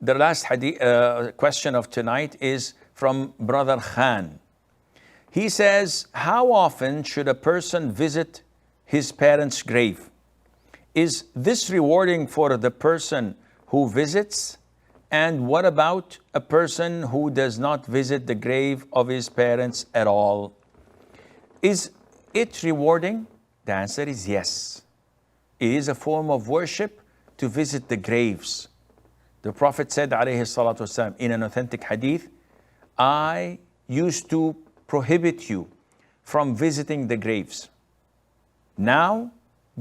The last question of tonight is from Brother Khan. He says, how often should a person visit his parents' grave? Is this rewarding for the person who visits? And what about a person who does not visit the grave of his parents at all? Is it rewarding? The answer is yes. It is a form of worship to visit the graves. The Prophet said, alayhi salatu wasalam, in an authentic hadith, I used to prohibit you from visiting the graves. Now,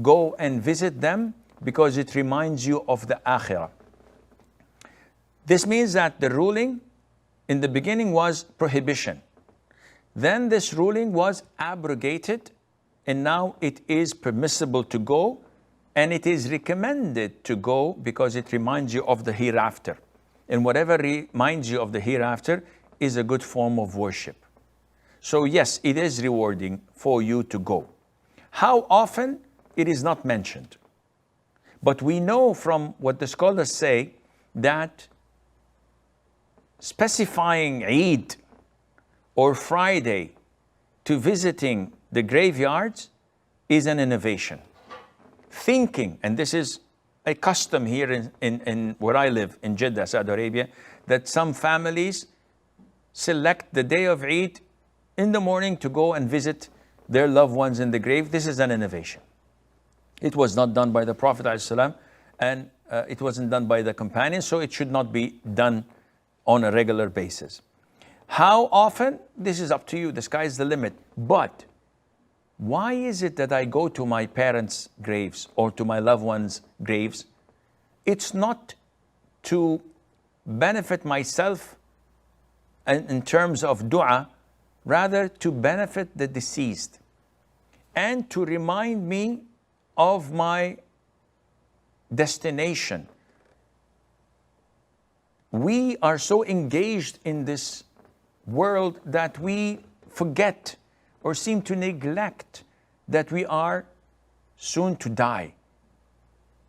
go and visit them because it reminds you of the akhirah. This means that the ruling in the beginning was prohibition. Then this ruling was abrogated, and now it is permissible to go, and it is recommended to go because it reminds you of the hereafter. And whatever reminds you of the hereafter is a good form of worship. So yes, it is rewarding for you to go. How often? It is not mentioned. But we know from what the scholars say that specifying Eid or Friday to visiting the graveyards is an innovation. Thinking, and this is a custom here in where I live, in Jeddah, Saudi Arabia, that some families select the day of Eid in the morning to go and visit their loved ones in the grave. This is an innovation. It was not done by the Prophet ﷺ, and it wasn't done by the companions, so it should not be done on a regular basis. How often? This is up to you. The sky is the limit. But why is it that I go to my parents' graves or to my loved ones' graves? It's not to benefit myself in terms of dua, rather to benefit the deceased and to remind me of my destination. We are so engaged in this world that we forget or seem to neglect that we are soon to die.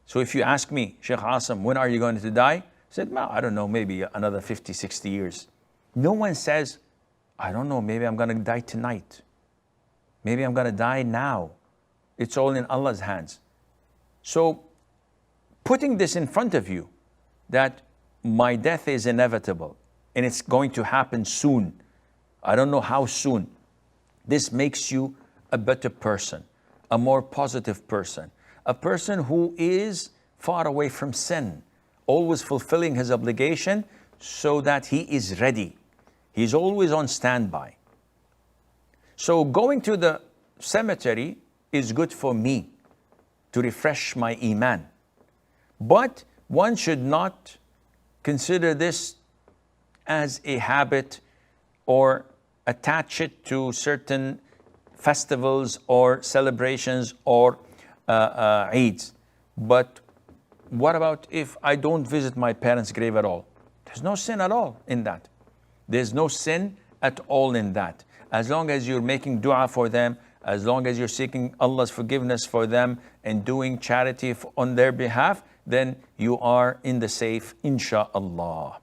So if you ask me, Sheikh Assim, when are you going to die? I said, well, I don't know, maybe another 50, 60 years. No one says, I don't know, maybe I'm going to die tonight. Maybe I'm going to die now. It's all in Allah's hands. So putting this in front of you, that my death is inevitable and it's going to happen soon. I don't know how soon. This makes you a better person, a more positive person, a person who is far away from sin, always fulfilling his obligation so that he is ready. He's always on standby. So going to the cemetery is good for me to refresh my iman. But one should not consider this as a habit or attach it to certain festivals or celebrations or Eids. But what about if I don't visit my parents' grave at all? There's no sin at all in that. There's no sin at all in that. As long as you're making dua for them, as long as you're seeking Allah's forgiveness for them and doing charity on their behalf, then you are in the safe, insha'Allah.